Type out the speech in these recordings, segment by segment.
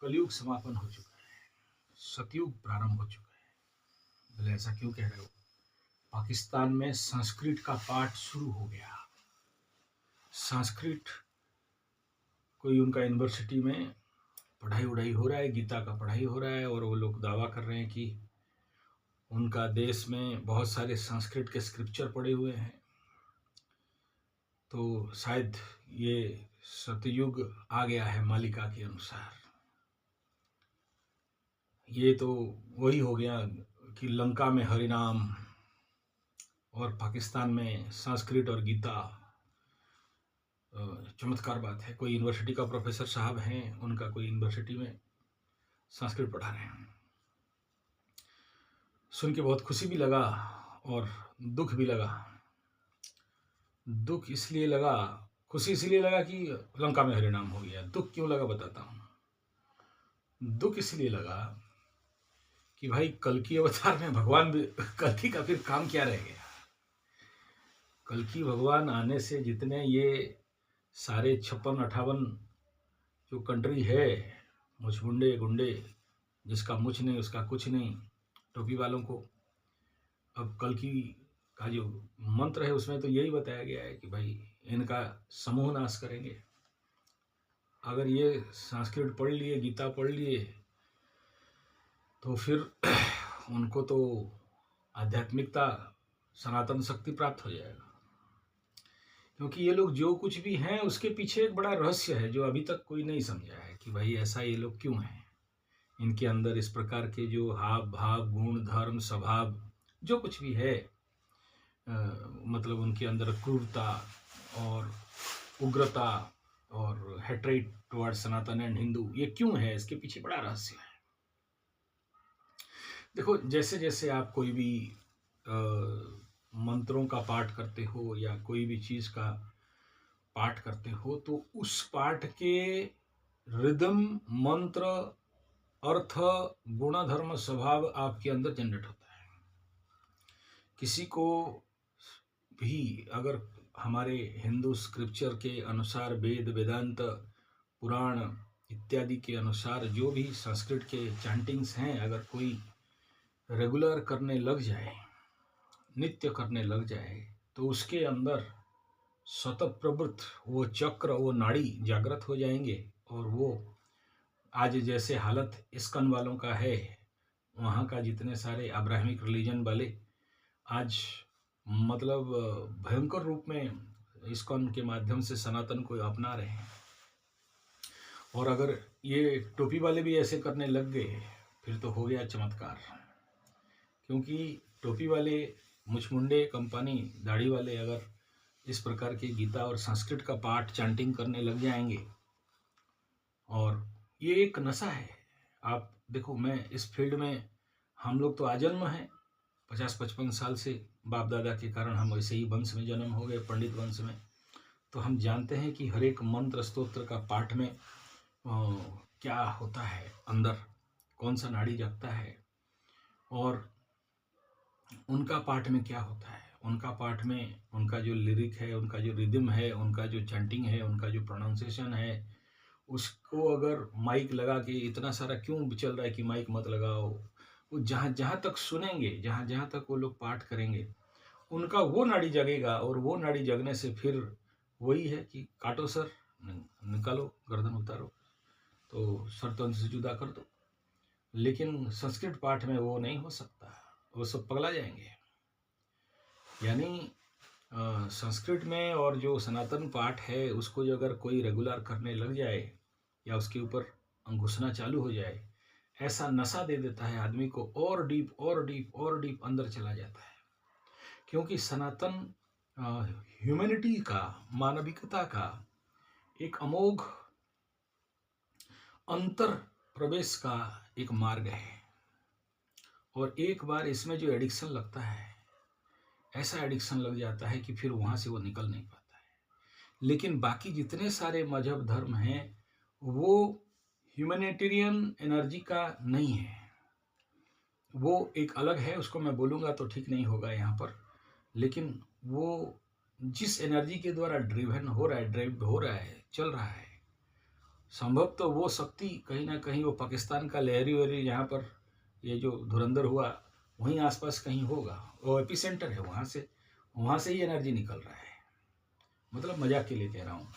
कलयुग समापन हो चुका है, सतयुग प्रारंभ हो चुका है। बोले ऐसा क्यों कह रहे हो? पाकिस्तान में संस्कृत का पाठ शुरू हो गया। संस्कृत कोई उनका यूनिवर्सिटी में पढ़ाई उढ़ाई हो रहा है, गीता का पढ़ाई हो रहा है, और वो लोग दावा कर रहे हैं कि उनका देश में बहुत सारे संस्कृत के स्क्रिप्चर पड़े हुए हैं। तो शायद ये सतयुग आ गया है मालिका के अनुसार। ये तो वही हो गया कि लंका में हरिनाम और पाकिस्तान में संस्कृत और गीता। चमत्कार बात है। कोई यूनिवर्सिटी का प्रोफेसर साहब हैं, उनका कोई यूनिवर्सिटी में संस्कृत पढ़ा रहे हैं। सुन के बहुत खुशी भी लगा और दुख भी लगा। दुख इसलिए लगा, खुशी इसलिए लगा कि लंका में हरिनाम हो गया। दुख क्यों लगा बताता हूँ। दुख इसलिए लगा कि भाई कल्कि अवतार में भगवान भी, कल्कि का फिर काम क्या रह गया? कल्कि भगवान आने से जितने ये सारे 56-58 जो कंट्री है, मुछमुंडे गुंडे, जिसका मुछ नहीं उसका कुछ नहीं, टोपी वालों को, अब कल्कि का जो मंत्र है उसमें तो यही बताया गया है कि भाई इनका समूह नाश करेंगे। अगर ये संस्कृत पढ़ लिए, गीता पढ़ लिए, तो फिर उनको तो आध्यात्मिकता, सनातन शक्ति प्राप्त हो जाएगा। क्योंकि ये लोग जो कुछ भी हैं उसके पीछे एक बड़ा रहस्य है जो अभी तक कोई नहीं समझा है कि भाई ऐसा ये लोग क्यों हैं। इनके अंदर इस प्रकार के जो हाव भाव, गुण, धर्म, स्वभाव जो कुछ भी है, मतलब उनके अंदर क्रूरता और उग्रता और hatred toward Sanatan and Hindu, ये क्यों है? इसके पीछे बड़ा रहस्य है। देखो, जैसे जैसे आप कोई भी मंत्रों का पाठ करते हो या कोई भी चीज़ का पाठ करते हो, तो उस पाठ के रिदम, मंत्र, अर्थ, गुण, धर्म, स्वभाव आपके अंदर जनरेट होता है। किसी को भी अगर हमारे हिंदू स्क्रिप्चर के अनुसार, वेद, वेदांत, पुराण इत्यादि के अनुसार जो भी संस्कृत के चैंटिंग्स हैं, अगर कोई रेगुलर करने लग जाए, नित्य करने लग जाए, तो उसके अंदर स्वतः प्रवृत्त वो चक्र, वो नाड़ी जागृत हो जाएंगे। और वो आज जैसे हालत इस्कॉन वालों का है, वहाँ का जितने सारे अब्राहमिक रिलीजन वाले आज मतलब भयंकर रूप में इस्कॉन के माध्यम से सनातन को अपना रहे हैं। और अगर ये टोपी वाले भी ऐसे करने लग गए, फिर तो हो गया चमत्कार। क्योंकि टोपी वाले, मुछमुंडे कंपनी, दाढ़ी वाले अगर इस प्रकार के गीता और संस्कृत का पाठ, चैंटिंग करने लग जाएंगे, और ये एक नशा है। आप देखो, मैं इस फील्ड में, हम लोग तो आजन्म हैं, 50-55 साल से बाप दादा के कारण हम वैसे ही वंश में जन्म हो गए, पंडित वंश में। तो हम जानते हैं कि हर एक मंत्र स्तोत्र का पाठ में क्या होता है, अंदर कौन सा नाड़ी जगता है, और उनका पाठ में क्या होता है। उनका पाठ में उनका जो लिरिक है, उनका जो रिदम है, उनका जो चैंटिंग है, उनका जो प्रोनाउंसिएशन है, उसको अगर माइक लगा के, इतना सारा क्यों चल रहा है कि माइक मत लगाओ, वो जहाँ जहाँ तक सुनेंगे, जहाँ जहाँ तक वो लोग पाठ करेंगे, उनका वो नाड़ी जगेगा। और वो नाड़ी जगने से फिर वही है कि काटो सर, निकालो, गर्दन उतारो, तो सर तन से जुदा कर दो। लेकिन संस्कृत पाठ में वो नहीं हो सकता, वो सब पगला जाएंगे। यानी संस्कृत में और जो सनातन पाठ है, उसको जो अगर कोई रेगुलर करने लग जाए या उसके ऊपर घुसना चालू हो जाए, ऐसा नशा दे देता है आदमी को, और डीप और डीप और डीप अंदर चला जाता है। क्योंकि सनातन ह्यूमैनिटी का, मानविकता का एक अमोघ अंतर प्रवेश का एक मार्ग है। और एक बार इसमें जो एडिक्शन लगता है, ऐसा एडिक्शन लग जाता है कि फिर वहाँ से वो निकल नहीं पाता है। लेकिन बाकी जितने सारे मजहब, धर्म हैं, वो ह्यूमैनिटेरियन एनर्जी का नहीं है। वो एक अलग है, उसको मैं बोलूँगा तो ठीक नहीं होगा यहाँ पर, लेकिन वो जिस एनर्जी के द्वारा ड्रिवन हो रहा है, ड्राइव हो रहा है, चल रहा है, संभव तो वो शक्ति कहीं ना कहीं वो पाकिस्तान का लहरी वहरी जहाँ पर ये जो धुरंधर हुआ वहीं आसपास कहीं होगा, वो एपिसेंटर है, वहाँ से ही एनर्जी निकल रहा है। मतलब मजाक के लिए कह रहा हूँ,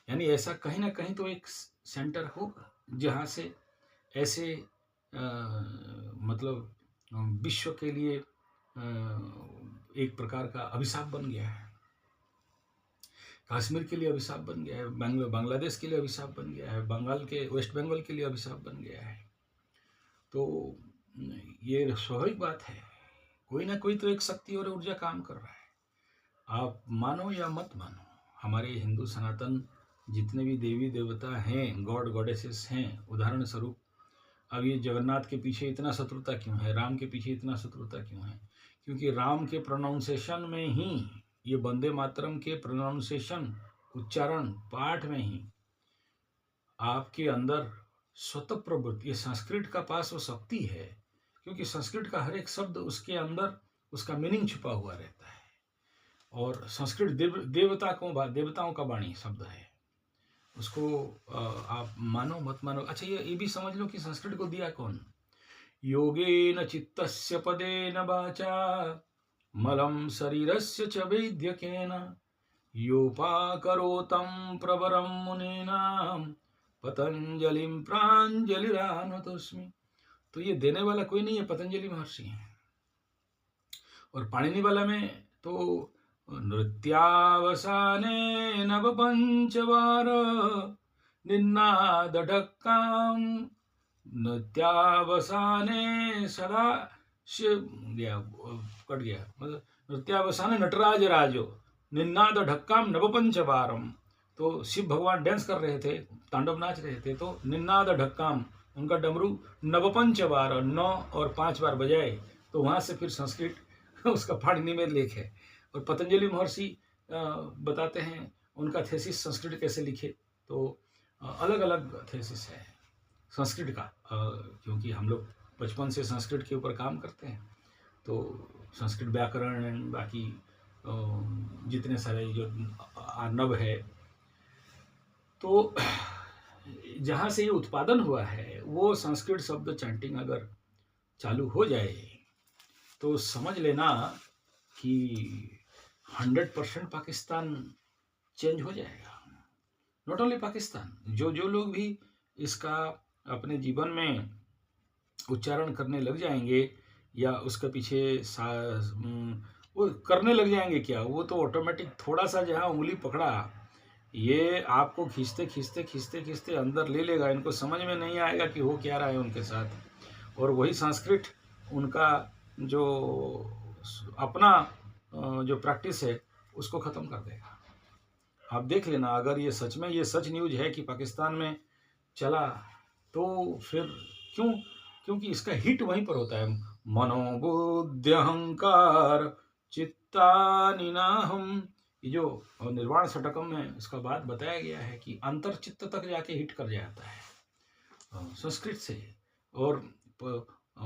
यानी ऐसा कहीं ना कहीं तो एक सेंटर होगा जहाँ से ऐसे मतलब विश्व के लिए एक प्रकार का अभिशाप बन गया है। कश्मीर के लिए अभिशाप बन गया है, बांग्लादेश के लिए अभिशाप बन गया है, बंगाल के वेस्ट बंगाल के लिए अभिशाप बन गया है। तो ये स्वाभाविक बात है, कोई ना कोई तो एक शक्ति और ऊर्जा काम कर रहा है। आप मानो या मत मानो, हमारे हिंदू सनातन जितने भी देवी देवता हैं, गॉड गॉडेसेस हैं, उदाहरण स्वरूप अब ये जगन्नाथ के पीछे इतना शत्रुता क्यों है, राम के पीछे इतना शत्रुता क्यों है? क्योंकि राम के प्रोनाउंसिएशन में ही, ये वंदे मातरम के प्रोनाउंसिएशन उच्चारण पाठ में ही आपके अंदर स्वतः प्रवृत्ति, ये संस्कृत का पास वो शक्ति है, क्योंकि संस्कृत का हर एक शब्द उसके अंदर उसका मीनिंग छुपा हुआ रहता है। और संस्कृत देवताओं का वाणी शब्द है, उसको आप मानो मत मानो। अच्छा, ये भी समझ लो कि संस्कृत को दिया कौन? योगेन चित्तस्य पदेन वाचा मलं शरीरस्य च वैद्यकेन योपाकरोतं प्रवरं मुनीनां पतंजलिं प्राञ्जलिरानतोस्मि। तो ये देने वाला कोई नहीं है, पतंजलि महर्षि हैं। और पाणिनि वाला में तो नृत्यावसाने नवपंचवार निन्नादढक्कां नृत्यावसाने सदा कट गया, मतलब नृत्यावसाने नटराज राजो निन्नाद ढक्काम नवपंचवारम। तो शिव भगवान डांस कर रहे थे, तांडव नाच रहे थे, तो निन्नाद ढक्काम, उनका डमरू नवपंचवार 9 और 5 बार बजाए। तो वहाँ से फिर संस्कृत उसका पाणिनि में लेख है। और पतंजलि महर्षि बताते हैं उनका थेसिस संस्कृत कैसे लिखे, तो अलग अलग थेसिस है संस्कृत का, क्योंकि हम लोग बचपन से संस्कृत के ऊपर काम करते हैं, तो संस्कृत व्याकरण एंड बाकी जितने सारे जो अर्नब है, तो जहाँ से ये उत्पादन हुआ है वो संस्कृत शब्द चैंटिंग अगर चालू हो जाए तो समझ लेना कि 100% पाकिस्तान चेंज हो जाएगा। नॉट ओनली पाकिस्तान, जो लोग भी इसका अपने जीवन में उच्चारण करने लग जाएंगे या उसके पीछे वो करने लग जाएंगे, क्या वो तो ऑटोमेटिक थोड़ा सा जहाँ उंगली पकड़ा ये आपको खींचते खींचते खींचते खींचते अंदर ले लेगा। इनको समझ में नहीं आएगा कि हो क्या रहा है उनके साथ, और वही संस्कृत उनका जो अपना जो प्रैक्टिस है उसको ख़त्म कर देगा। आप देख लेना, अगर ये सच में ये सच न्यूज है कि पाकिस्तान में चला, तो फिर क्योंकि इसका हिट वहीं पर होता है। मनोबुद्धि अहंकार चित्तानि नाहम, ये जो निर्वाण षटकम में इसका बात बताया गया है कि अंतर चित्त तक जाके हिट कर जाता है संस्कृत से। और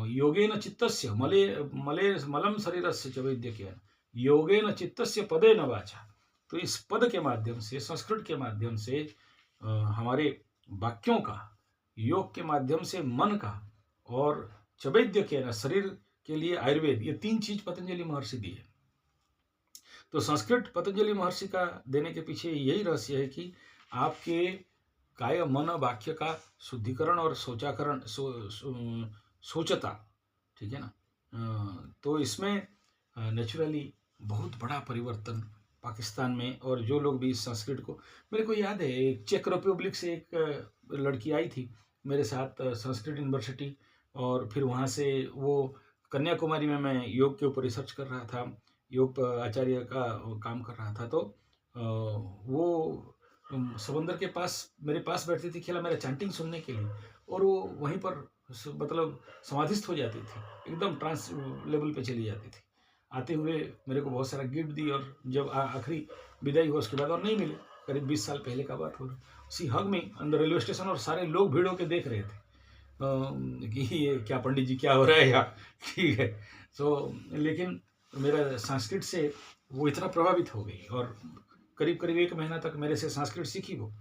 योगेन चित्तस्य मलम शरीरस्य च वैद्यकेन योगेन चित्तस्य पदेन वाचा। तो इस पद के माध्यम से, संस्कृत के माध्यम से, हमारे वाक्यों का, योग के माध्यम से मन का, और चवैद्य के ना शरीर के लिए आयुर्वेद, ये 3 चीज पतंजलि महर्षि दी है। तो संस्कृत पतंजलि महर्षि का देने के पीछे यही रहस्य है कि आपके काय मन वाक्य का शुद्धिकरण और सोचाकरण, सोचता, ठीक है ना। तो इसमें नेचुरली बहुत बड़ा परिवर्तन पाकिस्तान में। और जो लोग भी इस संस्कृत को, मेरे को याद है एक चेक रिपब्लिक से एक लड़की आई थी मेरे साथ संस्कृत यूनिवर्सिटी, और फिर वहाँ से वो कन्याकुमारी में मैं योग के ऊपर रिसर्च कर रहा था, योग आचार्य का काम कर रहा था। तो वो समंदर के पास मेरे पास बैठती थी खेला मेरा चैंटिंग सुनने के लिए, और वो वहीं पर मतलब समाधिस्थ हो जाती थी, एकदम ट्रांस लेवल पे चली जाती थी। आते हुए मेरे को बहुत सारा गिफ्ट दी, और जब आखिरी विदाई हुआ उसके बाद और नहीं मिले, करीब 20 साल पहले का बात हो रहा। उसी हग में अंदर रेलवे स्टेशन, और सारे लोग भीड़ होकर देख रहे थे कि ये क्या पंडित जी क्या हो रहा है यहाँ, ठीक है। सो लेकिन मेरा संस्कृत से वो इतना प्रभावित हो गई, और करीब करीब 1 महीना तक मेरे से संस्कृत सीखी वो।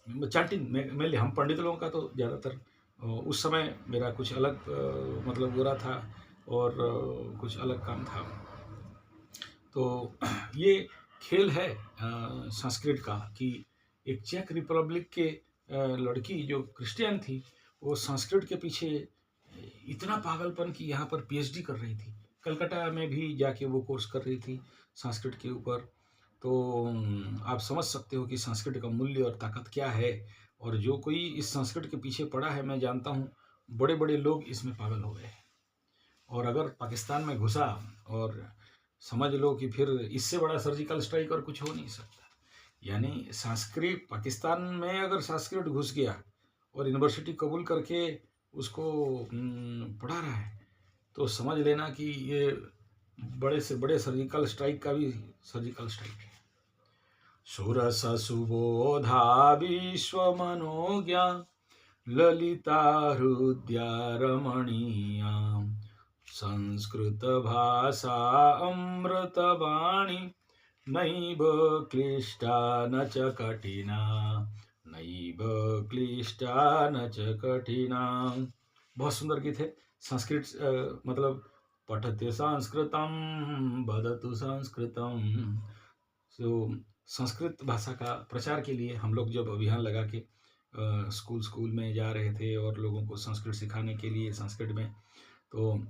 चैंटिंग मेनली हम पंडित लोगों का तो ज़्यादातर उस समय मेरा कुछ अलग मतलब हो रहा था और कुछ अलग काम था। तो ये खेल है संस्कृत का कि एक चेक रिपब्लिक के लड़की जो क्रिश्चियन थी, वो संस्कृत के पीछे इतना पागलपन कि यहाँ पर पीएचडी कर रही थी। कलकत्ता में भी जाके वो कोर्स कर रही थी संस्कृत के ऊपर। तो आप समझ सकते हो कि संस्कृत का मूल्य और ताकत क्या है। और जो कोई इस संस्कृत के पीछे पड़ा है, मैं जानता हूँ बड़े बड़े लोग इसमें पागल हो गए। और अगर पाकिस्तान में घुसा और समझ लो कि फिर इससे बड़ा सर्जिकल स्ट्राइक और कुछ हो नहीं सकता। यानी संस्कृत पाकिस्तान में अगर संस्कृत घुस गया और यूनिवर्सिटी कबूल करके उसको पढ़ा रहा है, तो समझ लेना कि ये बड़े से बड़े सर्जिकल स्ट्राइक का भी सर्जिकल स्ट्राइक है। सुरस सुबोधा विश्व मनोज्ञा ललिता हृदया रमणीया संस्कृत भाषा अमृतवाणी नैव क्लिष्टा न च कठिना नैव क्लिष्टा न च कठिना। बहुत सुंदर गीत है। संस्कृत मतलब पठते संस्कृतम वदतु संस्कृतम। तो संस्कृत भाषा का प्रचार के लिए हम लोग जब अभियान लगा के स्कूल में जा रहे थे और लोगों को संस्कृत सिखाने के लिए संस्कृत में, तो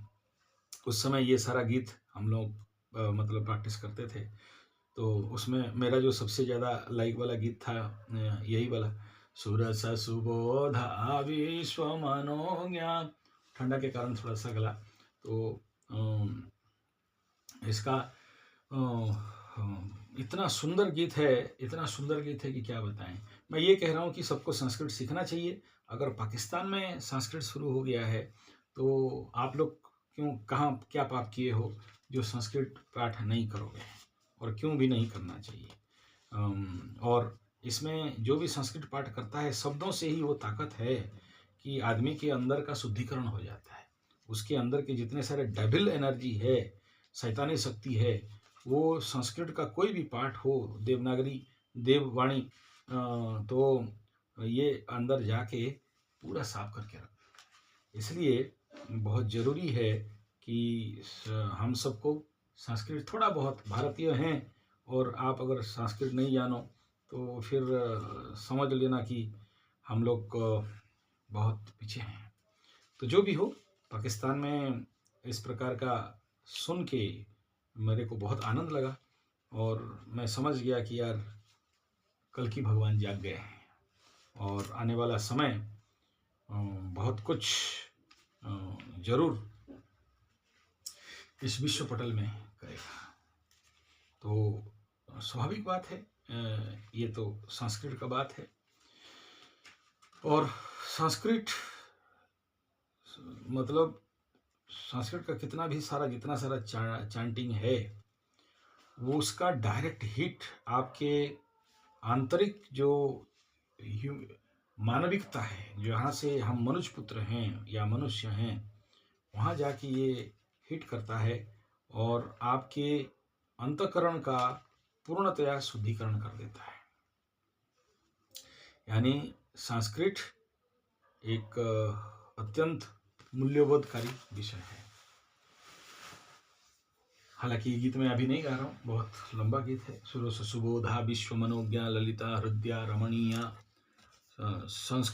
उस समय ये सारा गीत हम लोग मतलब प्रैक्टिस करते थे। तो उसमें मेरा जो सबसे ज़्यादा लाइक वाला गीत था यही वाला, सुरस सुबोधा विश्व मनोज्ञा। ठंडा के कारण थोड़ा सा गला, तो इसका इतना सुंदर गीत है, इतना सुंदर गीत है कि क्या बताएं। मैं ये कह रहा हूँ कि सबको संस्कृत सीखना चाहिए। अगर पाकिस्तान में संस्कृत शुरू हो गया है, तो आप लोग क्यों कहाँ क्या पाप किए हो जो संस्कृत पाठ नहीं करोगे, और क्यों भी नहीं करना चाहिए। और इसमें जो भी संस्कृत पाठ करता है, शब्दों से ही वो ताकत है कि आदमी के अंदर का शुद्धिकरण हो जाता है। उसके अंदर के जितने सारे डेविल एनर्जी है, शैतानी शक्ति है, वो संस्कृत का कोई भी पाठ हो, देवनागरी देववाणी, तो ये अंदर जाके पूरा साफ करके रख। इसलिए बहुत ज़रूरी है कि हम सबको संस्कृत थोड़ा बहुत, भारतीय हैं और आप अगर संस्कृत नहीं जानो तो फिर समझ लेना कि हम लोग बहुत पीछे हैं। तो जो भी हो, पाकिस्तान में इस प्रकार का सुन के मेरे को बहुत आनंद लगा और मैं समझ गया कि यार कल की भगवान जाग गए हैं और आने वाला समय बहुत कुछ जरूर इस विश्व पटल में करेगा। तो स्वाभाविक बात है, ये तो संस्कृत का बात है। और संस्कृत मतलब संस्कृत का कितना भी सारा जितना सारा चैंटिंग है, वो उसका डायरेक्ट हिट आपके आंतरिक जो मानविकता है, जहाँ से हम मनुष्य पुत्र हैं या मनुष्य हैं, वहाँ जाके ये हिट करता है और आपके अंतःकरण का पूर्णतया शुद्धिकरण कर देता है। यानी संस्कृत एक अत्यंत मूल्यबोधकारी विषय है। हालांकि ये गीत मैं अभी नहीं गा रहा हूँ, बहुत लंबा गीत है। सुरस सुबोधा विश्व मनोज्ञा ललिता हृदया रमणीया संस्कृत